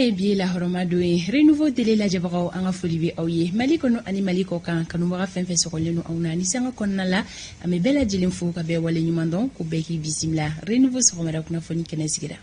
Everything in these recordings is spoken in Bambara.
ye bi la horomado ye renouveau télé la jabagaw anga folibe aw ye maliko no ani maliko kan kanubaga fenfe sogolenu awna ni sanga konna la ame bela jilen fo ka be wale nyumandon ko be ki bisimila renouveau sogomara kuna foni kene sigira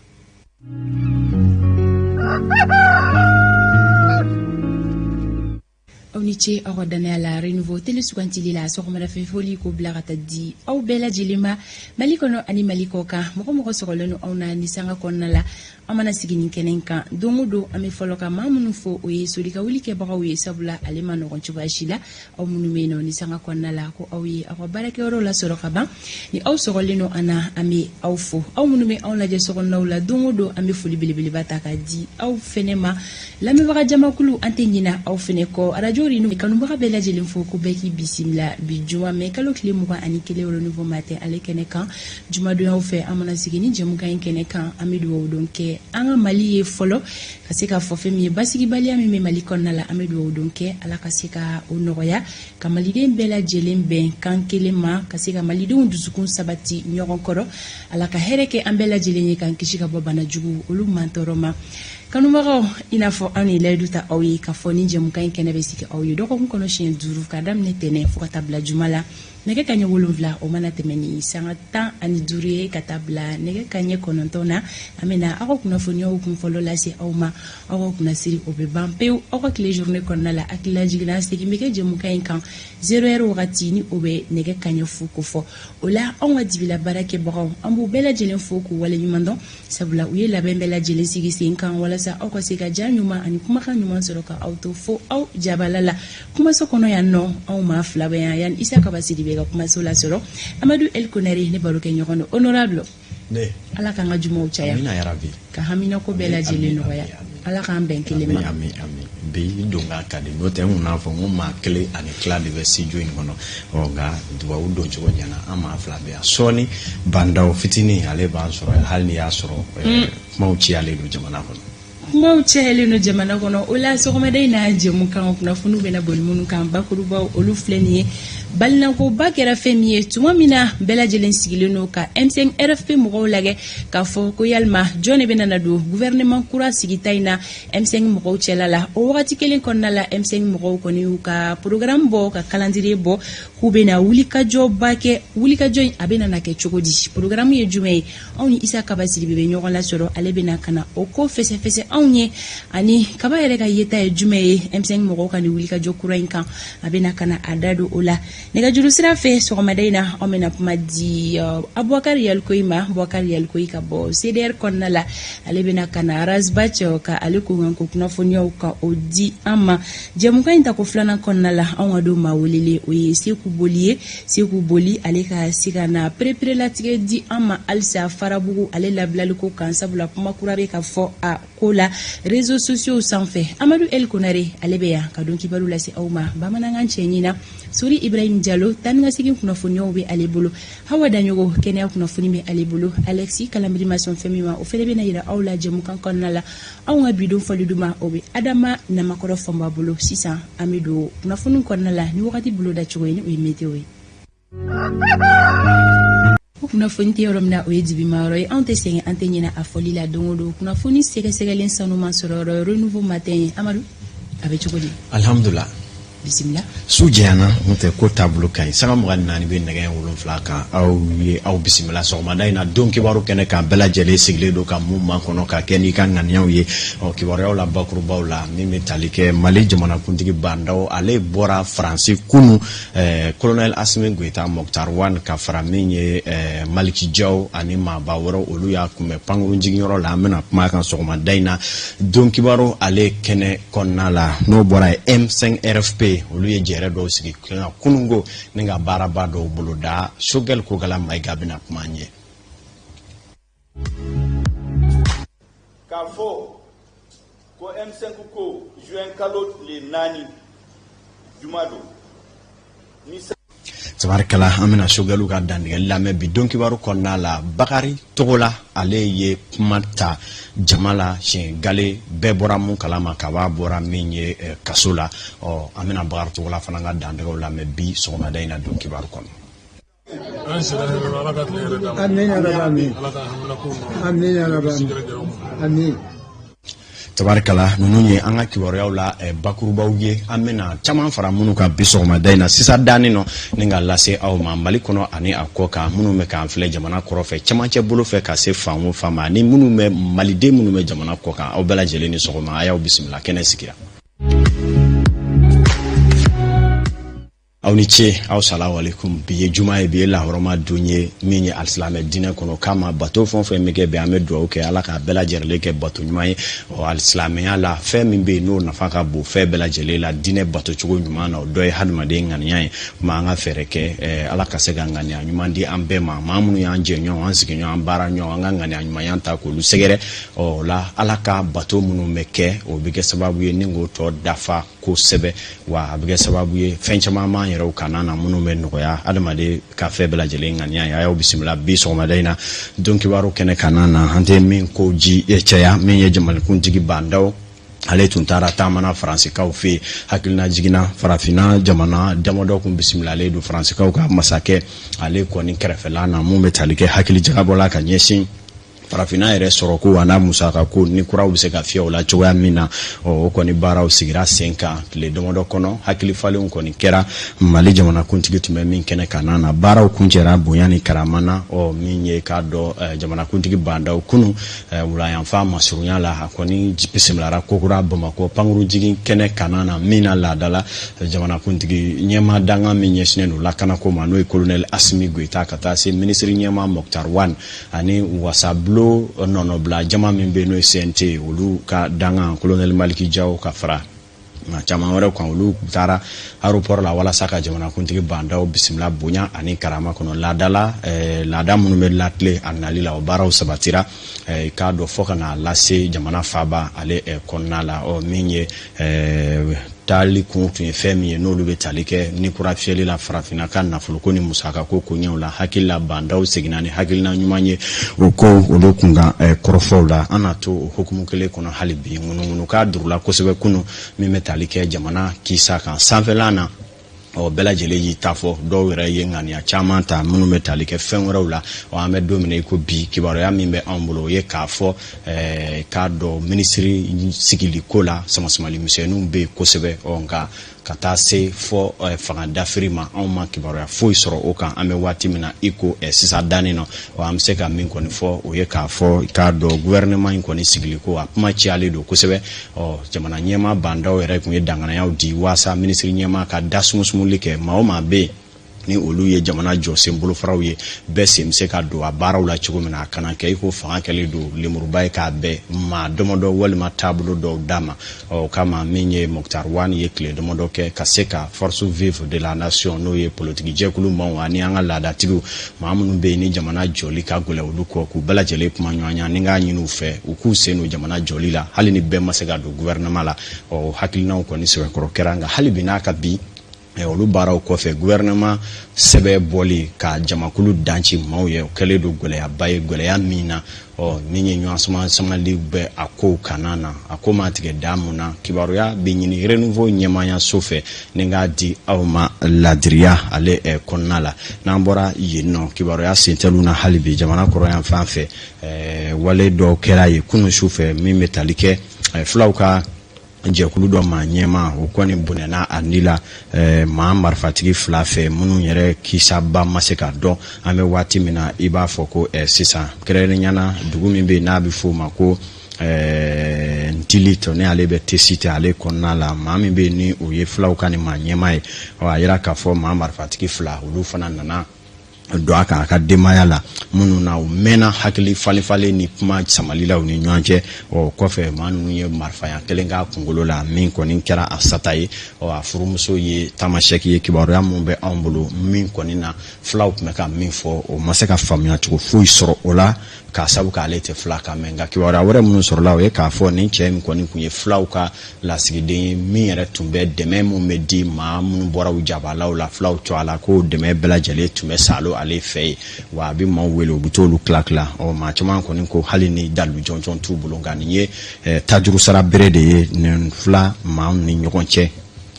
Auniche awadane ala renouveau télé sugantili la sogomara fe foli ko blagata di aw bela jilima maliko no ani maliko kan moko sogolenu awna ni sanga konna la amana sigini kenenka dongodo ame foloka mamunu fo oye solika wuli ke bagaw ye sabula ale manogon chubashila aw munu meno ni sanga konna la ko aw ye aw barake oro la soroka ba ni aw sogoleno ana ame aw fo aw munu me aw la je sogonna la dongodo ame foli bilibili bataka di aw fenema lame baga jamakulu antenyina aw fene ko radiori no kanu baga bela jelen fo ko beki bisimla bi juma me kalo kile muga ani kile oro nouveau matin ale keneka juma do aw fe amana sigini jemuga keneka amidu donke anga mali ye folo kasika fofe mi basigi balia mi mali konna la amedu donke ala kasika onoya kamali den bela jelen ben kankelema kasika mali don dusukun sabati nyogon koro ala ka hereke ambela jelen kan kishika bobana jugu olu mantoroma kanumaro inafo ani leduta awi ka foni jemuka kene besiki awi doko kono shin duru kadam ne tene fo katabla jumala nege kanye wolumvla o mana temeni sanga tan ani duriye katabla nege kanye konontona amena ako kuna foni o kun folo lasi awma ako kuna siri o be bampeu ako kile journée konna la akila jigna steki meke jemuka kan 0h wakati ni obe nege kanye fuko fo ola onwa dibila barake bawo ambu bela jelen fuko wala nyumando sabula uye la bembela jelen sigi sinkan wala sa ako sika janyuma ani kuma kan nyuma soroka auto fo au jabalala kuma sokono yanno awma flabe yan isa kabasidi be kuma sola soro Amadou El Konari ne baroke nyokono honorable ne ala ka ngajuma uchaya amina ya rabbi ka hamina ko bela jeli no ya ala ka mbenkele ma amin be donga kade note una fo ngoma kle ani kla de sijo ngono oga duwa udo jogo nyana ama flabe ya soni bandao fitini ale ban soro halni ya soro mauchi ale do jamana kono mauchi ale no jamana kono ola so ko medai na jemu kan kuna funu be na bolmunu kan bakuru ba olu fleni balna ko bakera femiye tuma mina bela jelen sigileno ka M5 RFP mo lage ka fo ko yalma jone benana do gouvernement kura sigitaina M5 mo chelala o wakati kelen konnala M5 mo ko ni ka programme bo ka calendrier bo kubena wulika jo bake wulika jo abena na ke chogodi programme ye jume on isa kabasiri be nyogon la soro alebena kana o ko fese onye ani kabayere ka yeta ye jume M5 mo ka ni wulika jo kura inkan abena kana adado ola nega juru sira fe so madaina omena pumadi Abouakar Yalkoima Abouakar Yalkoika bo CDR konnala alebena kana rasbacho ka aliku nganko kuna fonyo ka odi ama jemuka inta ko flana konnala onwado mawulele oye seku boli aleka sigana prepare latige di ama alsa farabugu ale lablaliko kan sabula kuma kurabe ka fo a kola réseaux sociaux sans fait Amadou El Konari alebeya ka donki balu lasi awma bamana nganchenyina Suri Ibrahim Diallo tanga sigin kuna fonyo be alebolo hawa danyogo kenya kuna foni be alebolo Alexis kalamrimation femima o felebe na ira awla jemu kan konnala awga bidon faliduma obe adama na makoro fomba bolo 600 amido kuna fonu konnala ni wakati bolo da choyeni o meteo kuna fonti yoromna o yedibi maro e ante sengi antenyina afoli la dongodo kuna foni sege sanu mansororo renouveau matin Amadou abe chokodi alhamdulillah bismillah sujana mute ko tablo kay sama mo ganna ni be nagay wolon flaka aw bismillah so ma dayna don ki waru kene ka bela jele sigle do ka mum man kono ka keni kan nan yaw o ki waru la bakru bawla mi metalike mali jamana kuntigi bandaw ale bora français kunu colonel Asmin Goita Mokhtar Wan ka framenye Maliki Diaw ani ma bawro olu ya kume pangu njigiro la mena ma kan so ma dayna don ki waru ale kene konnala no bora M5 RFP olu ye jere do sigi kunungo ninga baraba do buluda sugel ko gala may gabina kumanye kafo ko M5 ko juin kalot le nani jumado ni tabarakala amina sugelu ga dandi lame bi donki baru konna la bakari togola ale ye kumata jamala shin gale bebora mun kalama kaba bora minye kasola o amina bakari togola fana ga dandi lame bi soma dayna donki baru konna tabarikala nunu ye an ka kibaruyaw la bakurubaw ye an bɛna caman fara minnu ka bi sɔgɔmada in na sisan danni nɔ ni ka lase aw ma Mali kɔnɔ ani a kɔ kan minnu bɛ k'an filɛ jamana kɔrɔfɛ camancɛ bolo fɛ ka se fan o fan ma ni minnu bɛ maliden minnu bɛ jamana kɔ kan aw bɛɛ lajɛlen ni sɔgɔma a y'aw bisimila kɛnɛ sigira aw ni ce aw salamu alaikum bi ye juma ye bi ye lahɔrɔma don ye min ye alisilamɛ diinɛ kɔnɔ kama bato fɛn fɛn bɛ kɛ bi an bɛ dugawu kɛ ala k'a bɛɛ lajɛlen kɛ bato ɲuman ye alisilamɛya la fɛn min bɛ yen n'o nafa ka bon fɛn bɛɛ lajɛlen la diinɛ bato cogo ɲuman na o dɔ ye hadamaden ŋaniya ye ma an ka fɛɛrɛ kɛ ala ka se ka ŋaniya ɲuman di an bɛɛ ma maa minnu y'an jɛɲɔgɔn an sigiɲɔgɔn an baara ɲɔgɔn an ka ŋaniya ɲuman ta k'olu sɛgɛrɛ o la ala ka bato minnu bɛ kɛ o bɛ kɛ sababu ye ni k'o tɔ dafa kosɛbɛ wa a bɛ kɛ sababu ye fɛn caman b'an yɛrɛw kanna na minnu bɛ nɔgɔya adamaden ka fɛn bɛɛ lajɛlen ŋaniya ye a y'aw bisimila bi sɔgɔmada in na don kibaru kɛnɛ kanna na an tɛ min ko ji cɛya min ye jamanikuntigi Bandaw ale tun taara taamana Faransikaw fɛ hakilina jiginna farafinna jamana damadɔ kun bisimilalen don Faransikaw ka masakɛ ale kɔni kɛrɛfɛla na mun bɛ tali kɛ hakili jagabɔla ka ɲɛsin farafina yɛrɛ sɔrɔ ko ana musaka ko ni kuraw bɛ se ka fiyɛ o la cogoya min na o kɔni baaraw sigira sen kan tile damadɔ kɔnɔ hakili falenw kɔni kɛra Mali jamanakuntigi tun bɛ min kɛnɛ kan na baaraw kuncɛra bonya ni karama na min ye k'a dɔn jamanakuntigi Bandaw kunu wulayanfan masurunya la a kɔni bisimilara kokura Bamakɔ pankurujigin kɛnɛ kan na min na laadala jamanakuntigi ɲɛma danga min ɲɛsinnen don lakanako ma n'o ye Colonel Asimi Goita ka taa se minisiri ɲɛma Moktar Wan ani wasablo nɔnɔbila jama min bɛ n'o ye CNT olu ka danga Colonel Maliki Jaw ka fara ma caman wɛrɛ kan olu taara aéroport la walasa ka jamanakuntigi Bandaw bisimila bonya ani karama kɔnɔ laada minnu bɛ latle a nali la o baaraw sabatira k'a dɔn fɔ ka na lase jamana faaba ale kɔnɔna la min ye taali kun tun ye fɛn min ye n'olu bɛ tali kɛ ni kura fiyɛli la farafinna ka nafoloko ni musaka ko ɲɛw la hakilila Bandaw seginna ni hakilina ɲuman ye o ko olu kun ka kɔrɔfɔw la an na to o hukumu kelen kɔnɔ hali bi ŋunuŋunu k'a durula kosɛbɛ kunu min bɛ tali kɛ jamana kisa kan sanfɛla na bɛɛ lajɛlen y'i ta fɔ dɔw yɛrɛ ye ŋaniya caman ta minnu bɛ tali kɛ fɛn wɛrɛw la an bɛ don min na i ko bi kibaruya min bɛ anw bolo o ye k'a fɔ k'a dɔn minisiri sigili ko la samasamali misɛnninw bɛ yen kosɛbɛ nka ka taa se fɔ fanga dafiri ma anw ma kibaruya foyi sɔrɔ o kan an bɛ waati min na i ko sisan danni na an bɛ se ka min kɔni fɔ o ye k'a fɔ k'a dɔn gouvernement in kɔni sigili ko a kuma cayalen don kosɛbɛ jamana ɲɛma Bandaw yɛrɛ tun ye danganayaw di waasa minisiri ɲɛma ka da sumusumuli kɛ maa o maa bɛ yen ni olu ye jamana jɔ sen bolofaraw ye bɛɛ sen bɛ se ka don a baaraw la cogo min na a kana kɛ i ko fanga kɛlen don lemuruba ye k'a bɛɛ maa damadɔ walima taabolo dɔw d'a ma kama min ye Moktar Wan ye tile damadɔ kɛ ka se ka force vive de la nation n'o ye politiki jɛkulu maaw ani an ka laadatigiw maa minnu bɛ yen ni jamana jɔli ka gɛlɛn olu kɔ k'u bɛɛ lajɛlen kuma ɲɔgɔnya ni k'a ɲini u fɛ u k'u sen don jamana jɔli la hali ni bɛɛ ma se ka don gouvernement la hakilinaw kɔni sɛbɛkɔrɔ kɛra nka hali bi n'a ka bi olu baaraw kɔfɛ gouvernement sɛbɛ bɔli ka jamakulu danci maaw ye o kɛlen don gɛlɛyaba ye gɛlɛya min na min ye ɲɔgɔn samali bɛ a kow kanna na a ko ma tigɛ da mun na kibaruya bɛ ɲini renouveau ɲɛmaaya so fɛ ni k'a di aw ma ladiriya ale kɔnɔna la n'an bɔra yen nɔ kibaruya sentɛliw na hali bi jamana kɔrɔ yan fan fɛ wale dɔw kɛra ye kunun su fɛ min bɛ tali kɛ filaw ka jɛkulu dɔ maa ɲɛma o kɔni bonɛna a ni la maa marifatigi fila fɛ minnu yɛrɛ kisaba ma se ka dɔn an bɛ waati min na i b'a fɔ ko sisan kɛrɛnkɛrɛnnenya dugu min bɛ yen n'a bɛ f'o ma ko Ntili tɔ ne ale bɛ Tesite ale kɔnɔna la maa min bɛ yen ni o ye filaw ka ni maa ɲɛma ye a yira k'a fɔ maa marifatigi fila olu fana nana don a kan a ka denbaya la minnu na u mɛnna hakili falen ni kuma samalilaw ni ɲɔgɔn cɛ kɔfɛ maa ninnu ye marifaya kelen k'a kunkolo la min kɔni kɛra a sata ye a furumuso ye tamasɛki ye kibaruya mun bɛ anw bolo min kɔni na filaw tun bɛ ka min fɔ o ma se ka faamuya cogo foyi sɔrɔ o la k'a sabu k'ale tɛ fila kan mɛ nka kibaruya wɛrɛ minnu sɔrɔla o ye k'a fɔ nin cɛ min kɔni tun ye filaw ka lasigiden ye min yɛrɛ tun bɛ dɛmɛ min bɛ di maa minnu bɔra u jabalaw la filaw to a la ko dɛmɛ bɛɛ lajɛlen tun bɛ salo ale fɛ ye wa a bɛ maaw wele u bɛ t'olu tila maa caman kɔni ko hali ni dalu jɔnjɔn t'u bolo nka nin ye tajuru sara bere de ye nin fila maa ni ɲɔgɔn cɛ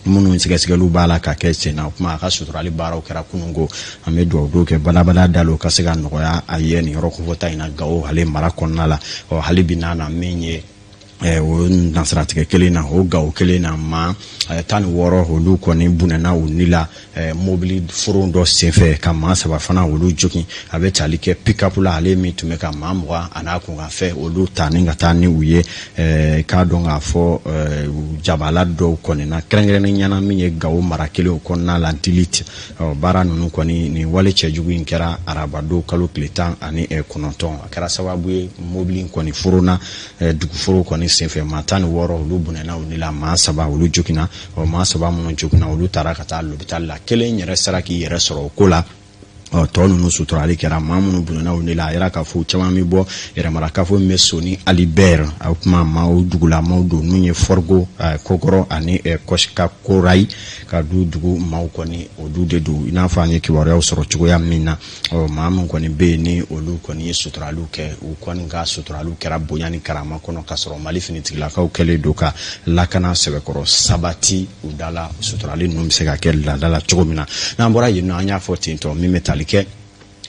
minnu sɛgɛsɛgɛliw b'a la ka kɛ sen na o kuma a ka suturali baaraw kɛra kunungo an bɛ dugawu kɛ balabala dalo ka se ka nɔgɔya a ye nin yɔrɔ kofɔta in na Gawo ale mara kɔnɔna la hali bi n'a na min ye o nasratige kelen na o gawo kelen na ma tan woro olu kɔni bunana o nila mobile foron dɔ senfɛ ka ma saba fana olu jokin a bɛ tali kɛ pick-up la ale min tun bɛ ka ma mugan ana kun ka fɛ olu ta ni ka taa ni u ye k'a dɔn k'a fɔ jabala dɔw kɔni na kɛrɛnkɛrɛnnen ɲɛna min ye gawo mara kelen o kɔnɔna la Diliti baara ninnu kɔni nin wale cɛjugu in kɛra arabadon kalo tile 19 a kɛra sababu ye mobile kɔni forona duguforo kɔni senfɛ maa 16 olu bunana o nila maa 7 olu jogina maa 7 minnu jogina olu taara ka taa l'hôpital la kelen yɛrɛ sara k'i yɛrɛ sɔrɔ o ko la tɔ ninnu suturali kɛra maa minnu bunana o nila a yɛrɛ ka fɔ caman mi bɔ yɛrɛmarakafo min bɛ Soni Alibert a kuma maaw dugulamaw don n'u ye Forgo Kokɔrɔ ani Kɔsika Korayi ka dugu maaw kɔni olu de don i n'a fɔ an ye kibaruyaw sɔrɔ cogoya min na maa min kɔni bɛ yen ni olu kɔni ye suturaliw kɛ u kɔni ka suturaliw kɛra bonya ni karama kɔnɔ ka sɔrɔ Mali finitigilakaw kɛlen don ka lakana sɛbɛkɔrɔ sabati u da la suturali ninnu bɛ se ka kɛ laada la cogo min na n'an bɔra yen nɔ an y'a fɔ ten tɔ min bɛ tali kɛ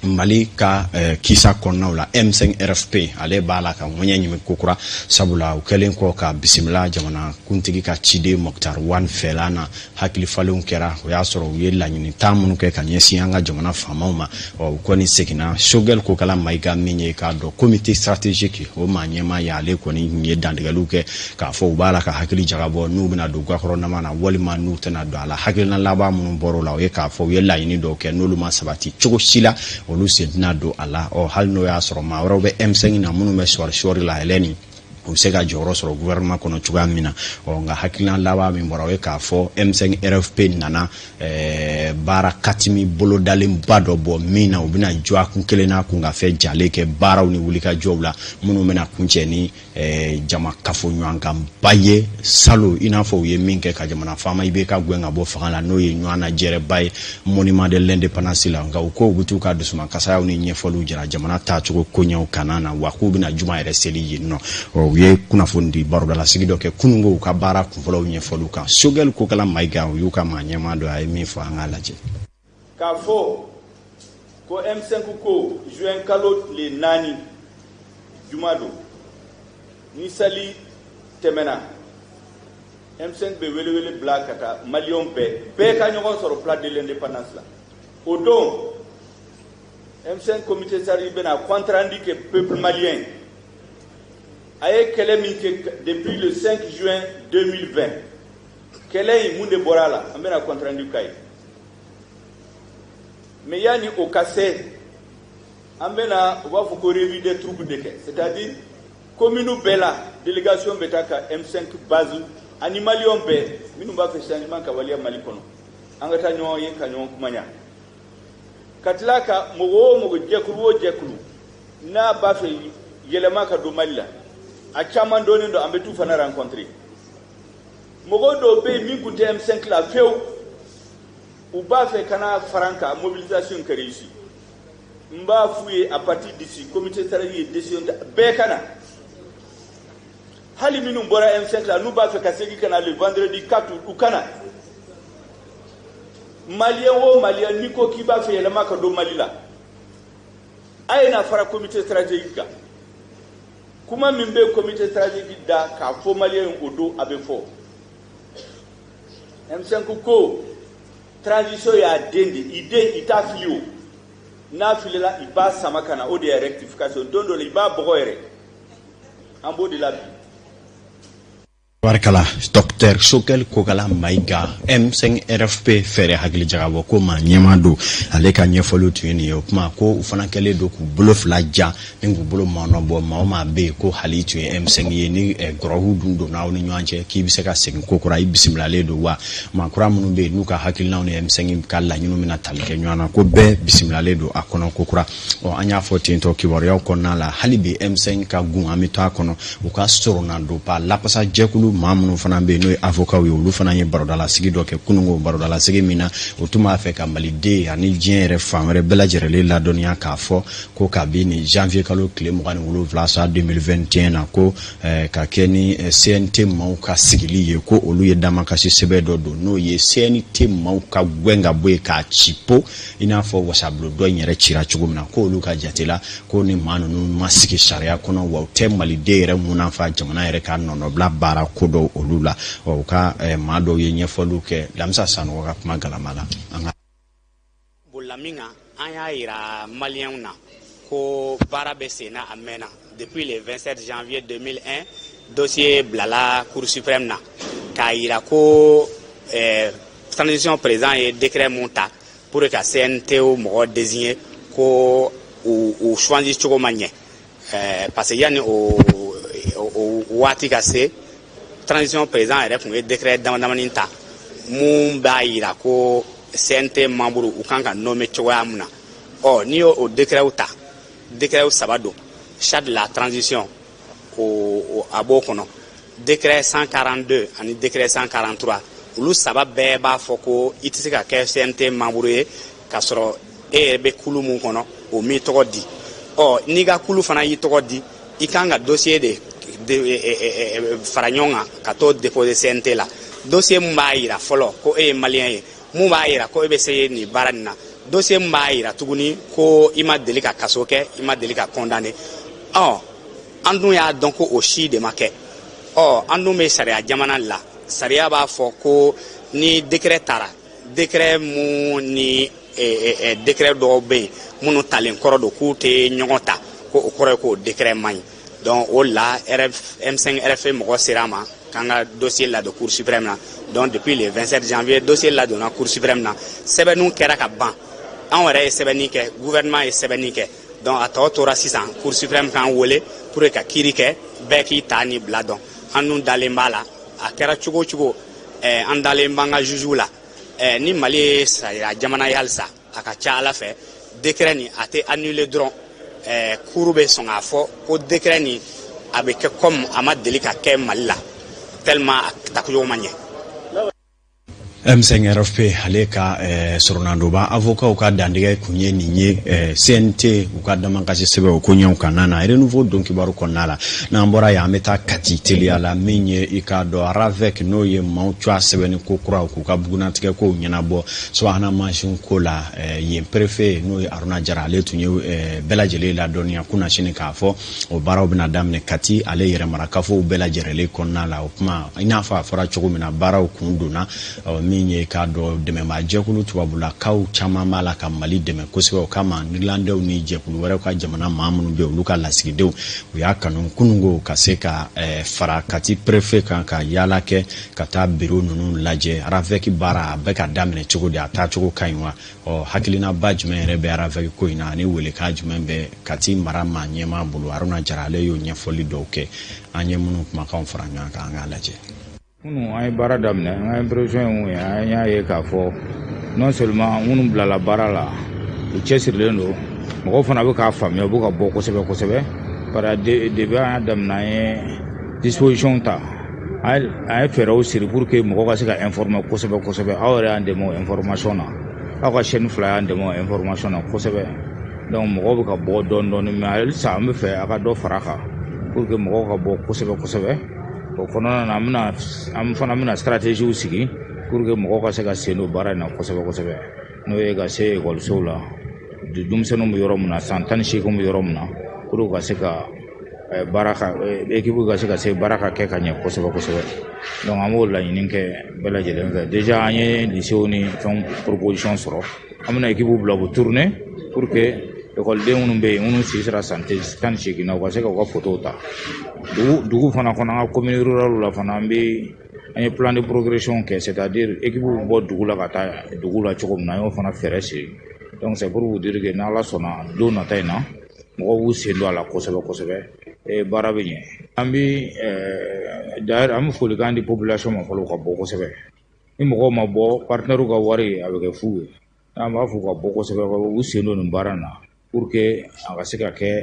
Mali ka kisa kɔnɔnaw la M5 RFP ale b'a la ka ŋɔɲɛ ɲimi kokura sabula u kɛlen kɔ ka bisimila jamana kuntigi ka ciden Moktar Wan fɛla na hakili falenw kɛra o y'a sɔrɔ u ye laɲini tan minnu kɛ ka ɲɛsin an ka jamana faamaw ma u kɔni seginna Sogɛl Kokala Mayiga min ye k'a dɔn comité stratégique o maa ɲɛma ye ale kɔni ye dantigɛliw kɛ k'a fɔ u b'a la ka hakili jagabɔ n'u bɛna don gakɔrɔnama na walima n'u tɛna don a la hakilina laban minnu bɔr'o la o ye k'a fɔ u ye laɲini dɔw kɛ n'olu ma sabati cogo si la olu sentina don a la hali n'o y'a sɔrɔ maa wɛrɛw bɛ M5 na minnu bɛ sɔri la Hélène u bɛ se ka jɔyɔrɔ sɔrɔ gouvernement kɔnɔ cogoya min na nka hakilina laban min bɔra o ye k'a fɔ M5 RFP nana baara katimi bolodalenba dɔ bɔ min na u bɛna jɔ a kun kelen na kun ka fɛ jalen kɛ baaraw ni wulikajɔw la minnu bɛna kuncɛ ni jama kafoɲɔgɔnkanba ye salo i n'a fɔ u ye min kɛ ka jamana faama i bɛ ka gɛn ka bɔ fanga la n'o ye ɲɔgɔnna jɛrɛba ye monument de l'indépendance la nka u ko u bɛ t'u ka dusuma kasayaw ni ɲɛfɔliw jira jamana taacogo koɲɛw kana na wa k'u bɛna juma yɛrɛ seli yen nɔ u ye kunnafoni di barodalasigi dɔ kɛ kunungo u ka baara kunfɔlɔw ɲɛfɔliw kan Sogɛl Kokala Mayiga u y'u ka maa ɲɛmaa dɔ a ye min fɔ an k'a lajɛ k'a fɔ ko M5 ko juin kalo tile 4 juma don ni sali tɛmɛna M5 bɛ welewele bila ka taa maliyɛnw bɛɛ ka ɲɔgɔn sɔrɔ place de l'indépendance la o don M5 comité stratégique bɛna compte rendu kɛ peuple malien a ye kɛlɛ min kɛ depuis le 5 juin 2020 kɛlɛ in mun de bɔra la an bɛna compte rendu k'a ye mais yani o ka se an bɛna u b'a fɔ ko revue des troupes de kɛ c'est-à-dire commune bɛɛ la délégation bɛ taa ka M5 base ani maliyɛnw bɛɛ minnu b'a fɛ changement ka waliya Mali kɔnɔ an ka taa ɲɔgɔn ye ka ɲɔgɔn kumanya ka tila ka mɔgɔ o mɔgɔ jɛkulu o jɛkulu n'a b'a fɛ yɛlɛma ka don Mali la a caman dɔɔnin don an bɛ t'u fana rencontrer mɔgɔ dɔw bɛ yen min tun tɛ M5 la fewu u b'a fɛ kana fara an kan mobilisation ka réussi n b'a f'u ye à partir d'ici comité stratégique ye décision ta bɛɛ ka na hali minnu bɔra M5 la n'u b'a fɛ ka segin ka na le vendredi 4 u ka na maliyɛn o maliyɛn n'i ko k'i b'a fɛ yɛlɛma ka don Mali la a ye na fara comité stratégique kan kuma min bɛ comité stratégique da k'a fɔ maliyɛn o don a bɛ fɔ M5 ko transition y'a den de i den i t'a fili o n'a filila i b'a sama ka na o de ye rectification don dɔ la i b'a bɔgɔ yɛrɛ an b'o de la bi. Barkala Dr. Sogɛl Kokala Mayiga M5 RFP fɛrɛ hakili jagabɔ ko maa ɲɛmaa don ale ka ɲɛfɔliw tun ye nin ye o kuma ko u fana kɛlen don k'u bolo fila ja ni k'u bolo mɔnɔbɔ maa o maa bɛ yen ko hali tun ye M5 ye ni gɔrɔw dun donna aw ni ɲɔgɔn cɛ k'i bɛ se ka segin ko kura i bisimilalen don wa maakura minnu bɛ yen n'u ka hakilinaw ni M5 ka laɲiniw bɛna tali kɛ ɲɔgɔn na ko bɛɛ bisimilalen don a kɔnɔ ko kura an y'a fɔ ten tɔ kibaruyaw kɔnɔna la hali bi M5 ka gun an bɛ to a kɔnɔ u ka sɔrɔna don pa lapasa jɛkulu surtout maa minnu fana bɛ yen n'o ye avocat ye olu fana ye barodalasigi dɔ kɛ kununko barodalasigi min na o tun b'a fɛ ka maliden ani diɲɛ yɛrɛ fan wɛrɛ bɛɛ lajɛlen ladɔnniya k'a fɔ ko kabini janvier kalo tile 27 sa 2021 na ko ka kɛ ni CNT maaw ka sigili ye ko olu ye damakasi sɛbɛn dɔ don n'o ye CNT maaw ka gɛn ka bɔ yen k'a ci po i n'a fɔ wasabulon dɔ in yɛrɛ cira cogo min na ko olu ka jate la ko ni maa ninnu ma sigi sariya kɔnɔ wa u tɛ maliden yɛrɛ mun fa jamana yɛrɛ ka nɔnɔbila baara ko dɔw olu la u ka maa dɔw ye ɲɛfɔliw kɛ Lamisa Sanogo ka kuma galama la an ka bolaminga an y'a yira maliyɛnw na ko baara bɛ sen na a mɛnna depuis le 27 janvier 2001 dossier bilala Cour suprême na k'a yira ko transition président ye décret mun ta pour que CNT mɔgɔ désigner ko u choisir cogo ma ɲɛ parce que yani o waati ka se transition président yɛrɛ tun ye décret damadamanin ta mun b'a yira ko CNT membre u kan ka nommer cogoya mun na n'i y'o décret ta décret saba don charte de la transition a b'o kɔnɔ décret 142 ani décret 143 olu saba bɛɛ b'a fɔ ko i tɛ se ka kɛ CNT membre ye k'a sɔrɔ e yɛrɛ bɛ kulu mun kɔnɔ o m'i tɔgɔ di n'i ka kulu fana y'i tɔgɔ di i kan ka dossier de fara ɲɔgɔn kan ka t'o déposer CNT la dossier mun b'a yira fɔlɔ ko e ye maliyɛn ye mun b'a yira ko e bɛ se nin baara nin na dossier mun b'a yira tuguni ko i ma deli ka kaso kɛ i ma deli ka condamné an dun y'a dɔn ko o si de ma kɛ an dun bɛ sariya jamana la sariya b'a fɔ ko ni décret taara décret mun ni décret dɔw bɛ yen minnu talen kɔrɔ don k'u tɛ ɲɔgɔn ta ko o kɔrɔ ye k'o décret man ɲi donc o la M5 RFA mɔgɔ sera ma k'an ka dossier ladon Cour suprême na donc depuis le 27 janvier dossier ladonna Cour suprême na sɛbɛnniw kɛra ka ban anw yɛrɛ ye sɛbɛnni kɛ gouvernement ye sɛbɛnni kɛ donc a tɔ tora sisan Cour suprême k'an wele pour ka kiiri kɛ bɛɛ k'i ta ni bila dɔn an dun dalen b'a la a kɛra cogo cogo an dalen b'an ka jugew la ni Mali ye sariya jamana ye halisa a ka ca Ala fɛ décret nin a tɛ annuler dɔrɔn cour bɛ sɔn k'a fɔ ko décret nin a bɛ kɛ comme a ma deli ka kɛ Mali la tellement a tacogo ma ɲɛ. M5 RFP ale ka soronandoba avocat ka dandigɛ kun ye nin ye CNT u ka damakasi sɛbɛn o ko ɲɛw kan na renouveau don kibaru kɔnɔna la n'an bɔra yan an bɛ taa Kati teliya la min ye i ka dɔn RAVEC n'o ye maaw cua sɛbɛnni ko kuraw k'u ka bugunatigɛ kow ɲɛnabɔ subahana mansin ko la yen préfet n'o ye Aruna Jara ale tun ye bɛɛ lajɛlen ladɔnniya kunna sini k'a fɔ o baaraw bɛna daminɛ Kati ale yɛrɛmarakafow bɛɛ lajɛlen kɔnɔna la o kuma i n'a fɔ a fɔra cogo min na baaraw kun donna min ye ka dɔ dɛmɛba jɛkulu tubabulakaw caman b'a la ka Mali dɛmɛ kosɛbɛ o kama Nigerilandɛw ni jɛkulu wɛrɛw ka jamana maa minnu bɛ olu ka lasigidenw u y'a kanu kunungo ka se ka fara Kati préfet kan ka yaala kɛ ka taa bureau ninnu lajɛ RAVEC baara a bɛ ka daminɛ cogo di a taacogo ka ɲi wa hakilinaba jumɛn yɛrɛ bɛ RAVEC ko in na ani welekan jumɛn bɛ Kati mara maa ɲɛmaa bolo Aruna Jara ale y'o ɲɛfɔli dɔw kɛ an ye minnu kumakanw fara ɲɔgɔn kan an k'a lajɛ. An ye baara daminɛ an ka impression ye mun ye an y'a ye k'a fɔ non seulement minnu bilala baara la u cɛsirilen don mɔgɔw fana bɛ k'a faamuya u bɛ ka bɔ kosɛbɛ kosɛbɛ parce que depuis an y'a daminɛ an ye disposition ta an ye fɛɛrɛw siri pour que mɔgɔw ka se ka informer kosɛbɛ kosɛbɛ aw yɛrɛ y'an dɛmɛ o information na aw ka chaîne fila y'an dɛmɛ o information na kosɛbɛ donc mɔgɔw bɛ ka bɔ dɔɔni dɔɔni mais halisa an bɛ fɛ a ka dɔ fara a kan pour que mɔgɔw ka bɔ kosɛbɛ kosɛbɛ. O kɔnɔna na an fana bɛna stratégie sigi pour que mɔgɔw ka se ka sen don baara in na kosɛbɛ kosɛbɛ n'o ye ka se ekɔlisow la denmisɛnninw bɛ yɔrɔ min na san 18 bɛ yɔrɔ min na pour ka se ka baara ka équipe ka se ka se baara ka kɛ ka ɲɛ kosɛbɛ kosɛbɛ donc an b'o laɲini kɛ bɛɛ lajɛlen fɛ déjà an ye lycéw ni fɛn proposition sɔrɔ an bɛna équipe bila u tourner pour que ekɔliden minnu bɛ yen minnu si sera san 18 na u ka se ka u ka photo ta dugu fana kɔnɔ an ka commune rurale la fana an ye plan de progression kɛ c'est-à-dire équipe bɛ bɔ dugu la ka taa dugu la cogo min na an y'o fana fɛɛrɛ sigi donc c'est pour vous dire que n'Ala sɔnna don nata in na mɔgɔw b'u sen don a la kosɛbɛ kosɛbɛ baara bɛ ɲɛ an bɛ d'ailleurs an bɛ folikan di population ma fɔlɔ ka bɔ kosɛbɛ ni mɔgɔw ma bɔ partenaires ka wari a bɛ kɛ fu ye an b'a fɔ ka bɔ kosɛbɛ u sen don nin baara in na pour que a ka se ka ɲɛ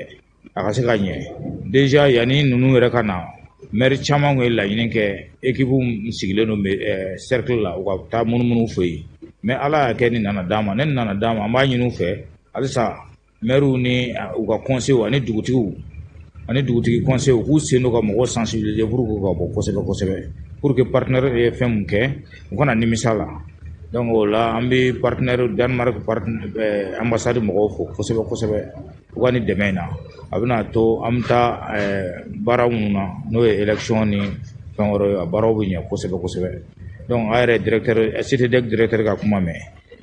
déjà yanni ninnu yɛrɛ ka na maire caman kun ye laɲini kɛ équipe sigilen don cercle la u ka taa munumunu fɛ yen mais ala y'a kɛ nin nana d'an ma ne nana d'an ma an b'a ɲini u fɛ halisa maires ni u ka conseils ani dugutigi conseils k'u sen don ka mɔgɔw sensibiliser pour que ka bɔ kosɛbɛ pour que partenaire ye fɛn mun kɛ u kana nimisa la donc o la an bɛ partenaire Danemark ambassade mɔgɔw fo kosɛbɛ u ka ni dɛmɛ in na a bɛna to an bɛ taa baara minnu na n'o ye élection ni fɛn wɛrɛ ye a baaraw bɛ ɲɛ kosɛbɛ donc a yɛrɛ directeur CTDEC directeur ka kuma mɛn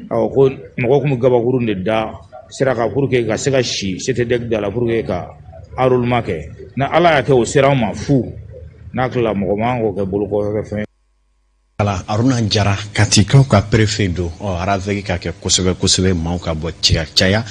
ko mɔgɔw kun bɛ gabakurun de da sira kan pour que ka se ka si CTDEC da la pour que ka enrôlement kɛ na ala y'a kɛ o sera an ma fu n'a tilala mɔgɔ man k'o kɛ bolokɔfɛ fɛn ala Aruna Jara katika ka préfet do aravegi ka ke kosɛbɛ maaw ka bɔ caya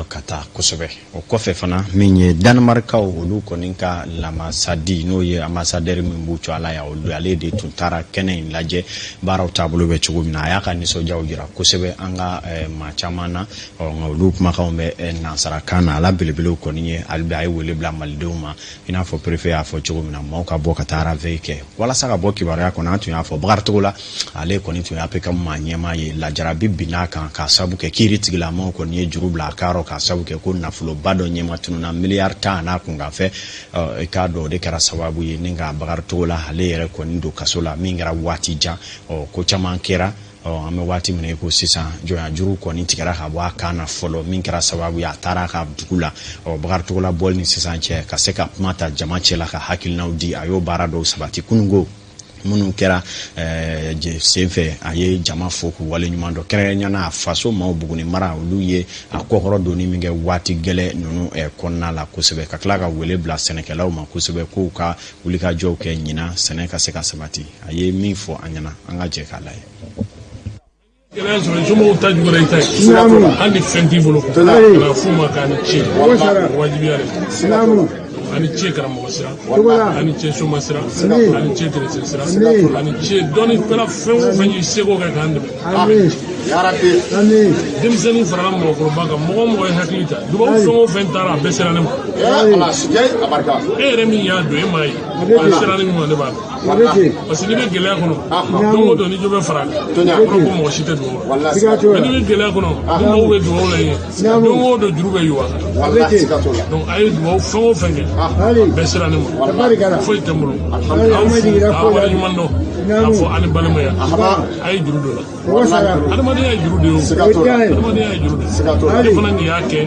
ka taa kosɛbɛ o kɔfɛ fana min ye Danemarkaw olu kɔni ka lamasadi n'o ye ambassadeur min b'u cɔ ala ya olu ale de tun taara kɛnɛ in lajɛ baaraw taabolo bɛ cogo min na a y'a ka nisɔndiyaw jira kosɛbɛ an ka maa caman na nka olu kumakanw bɛ nansarakan na ala belebelew kɔni ye ale bɛ a ye wele bila malidenw ma i n'a fɔ préfet y'a fɔ cogo min na maaw ka bɔ ka taa aravegi kɛ walasa ka bɔ kibaruya kɔnɔ an tun y'a fɔ Bakari la ale kɔni tun y'a peka maa ɲɛma ye lajarabi binna kan ka sabu kɛ kiiri tigilamaw kɔni ye juru bila a kaarɔ ka sabu kɛ ko nafoloba dɔ ɲɛma tununa miliyari 10 n'a kun ka fɛ i k'a dɔn o de kɛra sababu ye ni ka Bakari Togo la ale yɛrɛ kɔni don kaso la min kɛra waati jan ko caman kɛra an bɛ waati min ko sisan jɔnya juru kɔni tigɛra ka bɔ a kan na fɔlɔ min kɛra sababu ye a taara ka dugu la Bakari Togo la bɔli ni sisan cɛ ka se ka kuma ta jama cɛla ka hakilinaw di a y'o baara dɔw sabati kunungo minnu kɛra senfɛ a ye jama fo k'u wale ɲuman dɔ kɛrɛnkɛrɛnnenya a faso maaw Buguni mara olu ye a kɔkɔrɔ donni min kɛ waati gɛlɛ ninnu kɔnɔna la kosɛbɛ ka tila ka wele bila sɛnɛkɛlaw ma kosɛbɛ k'u ka wulikajɔw kɛ ɲina sɛnɛ ka se ka sabati a ye min fɔ an ɲɛna an ka jɛ k'a lajɛ. Gɛlɛya sɔrɔ somɔgɔw ta juguyara i ta ye hali ni fɛn t'i bolo kana f'u ma k'a ni ce wajibiya de ani ce karamɔgɔ sira ani ce soma sira ani ce terese sira ani ce dɔnni kɛra fɛn o fɛn y'i seko kɛ k'an dɛmɛ denmisɛnnin farala mɔgɔkɔrɔba kan mɔgɔ mɔgɔ ye hakili ta dubabu fɛn o fɛn taara a bɛɛ sera ne ma e yɛrɛ min y'a dɔn e m'a ye a sera ne min ma ne b'a dɔn parce que n'i bɛ gɛlɛya kɔnɔ don o don ni jo bɛ fara kan kɔrɔ ko mɔgɔ si tɛ dugawu la mais n'i bɛ gɛlɛya kɔnɔ ni mɔgɔw bɛ dugawu la ye don o don juru bɛ yiwa donc a ye dugawu fɛn o fɛn kɛ bɛɛ sera ne ma foyi tɛ n bolo aw fo a waleɲuman dɔn k'a fɔ ani balimaya a ye juru dɔ la adamadenya ye juru de ye o adamadenya ye juru de ye e fana nin y'a kɛ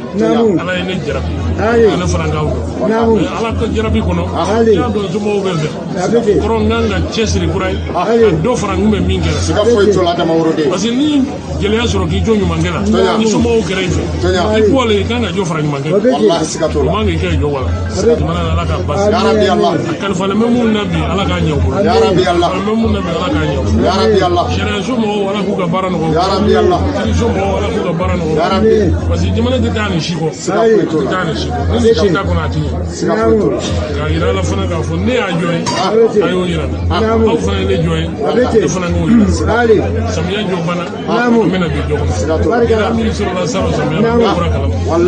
ala ye ne jarabi ka ne fana k'aw dɔn mais ala ka jarabi kɔnɔ i y'a dɔn somɔgɔw bɛ fɛ kɔrɔ n kan ka cɛsiri kura ye ka dɔ fara n kun bɛ min kɛra parce que ni gɛlɛya sɔrɔ k'i jɔ ɲumankɛ la ni somɔgɔw kɛra i fɛ i bɔlen i kan ka jɔ fara ɲumankɛ o man k'i kɛ jɔ wala jamana ala ka basi a kalifalen bɛ minnu na bi ala k'a ɲɛ u bolo a kalifalen bɛ minnu na bi ala k'a ɲɛ u bolo sariyaso mɔgɔw ala k'u ka baara nɔgɔya kiiriso mɔgɔw ala k'u ka baara nɔgɔya parce que jamana tɛ taa ni si kɔ tɛ taa ni si kɔ ni si t'a kɔnɔ a tɛ ɲɛ k'a yira ala fana k'a fɔ ne y'a jɔ ye a y'o yira aw fana ye ne jɔ ye ne fana k'o yira samiya jɔ bana an bɛna bi jɔ kɔnɔ gɛlɛya min sɔrɔla salon samiya bɛɛ bɔra kalama n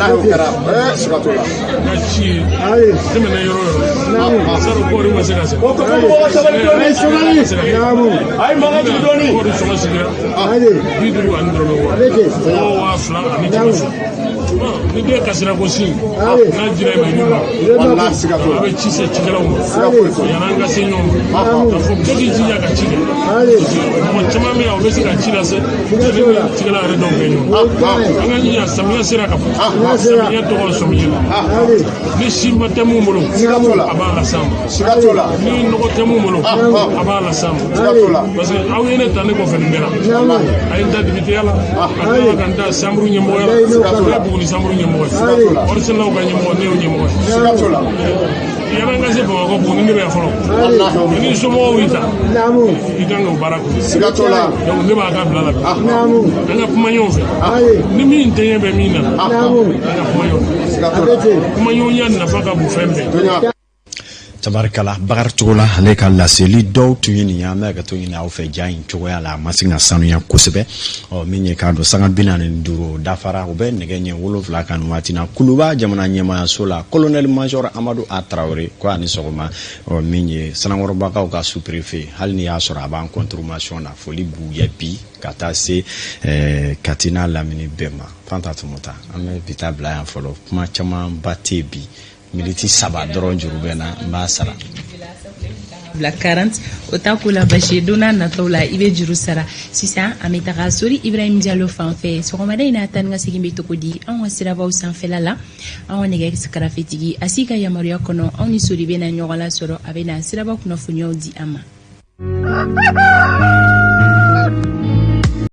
ka ci ye tɛmɛna yɔrɔ yɔrɔ saro kɔɔri ma se ka se kɔɔri sɔngɔ sigira 50 ani dɔrɔmɛ 6 mɔgɔw 2000 ani 100 ni den kasira ko sin n'a jira i ma a bɛ ci se cikɛlaw ma yan'an ka se ɲɔgɔn ma k'a fɔ bɛɛ k'i jija ka ci kɛ mɔgɔ caman bɛ yan o bɛ se ka ci lase cikɛla yɛrɛ dɔw kɛ ɲɔgɔn an ka jija samiya sera ka fɔ samiya tɔgɔ sɔmiya ni si ma tɛ mun bolo a b'a las'an ma ni nɔgɔ tɛ mun bolo a b'a las'an ma parce que aw ye ne ta ne kɔfɛ nin bɛɛ la a ye n ta dibiteya la a tila ka n ta sanburu ɲɛmɔgɔya la o ye Buguni sanburu ɲɛmɔgɔ ye Oriselaw ka ɲɛmɔgɔ ne y'o ɲɛmɔgɔ ye yan'an ka se Bamakɔ Buguni ne bɛ yan fɔlɔ ni somɔgɔw y'i ta i kan k'o baara kɛ donc ne b'a ka bila la bi an ka kuma ɲɔgɔn fɛ ni min ntɛɲɛ bɛ min na an ka kuma ɲɔgɔn fɛ kuma ɲɔgɔnya nafa ka bon fɛn bɛɛ tabarkala bakar cogola ale ka laseli dɔw tun ye nin ye an bɛ ka to ɲini aw fɛ ja in cogoya la a ma se ka sanuya kosɛbɛ min ye k'a dɔn sanga 45 dafara u bɛ nɛgɛ ɲɛ 7 kan waati na kuluba jamana ɲɛmaayaso la colonel major Amadou A Traoré ko ani sɔgɔma min ye Sanakɔrɔbakaw ka sous-préfet hali ni y'a sɔrɔ a b'an confirmation na foli b'u ye bi ka taa se Katina Lamini bɛɛ ma Fanta Tumota an bɛ bi taa bila yan fɔlɔ kuma caman ba tɛ bi militi 3 dɔrɔn juru bɛ na n b'a sara la 40 o ta ko la Bachir donna nataw la i bɛ juru sara sisan an bɛ taga Sori Ibrahim Diallo fan fɛ sɔgɔmada in na tan ni ka segin bɛ cogo di anw ka sirabaw sanfɛla la anw ka nɛgɛ karafetigi a si ka yamaruya kɔnɔ anw ni Sori bɛ na ɲɔgɔn la sɔrɔ a bɛ na siraba kunnafoniyaw di an ma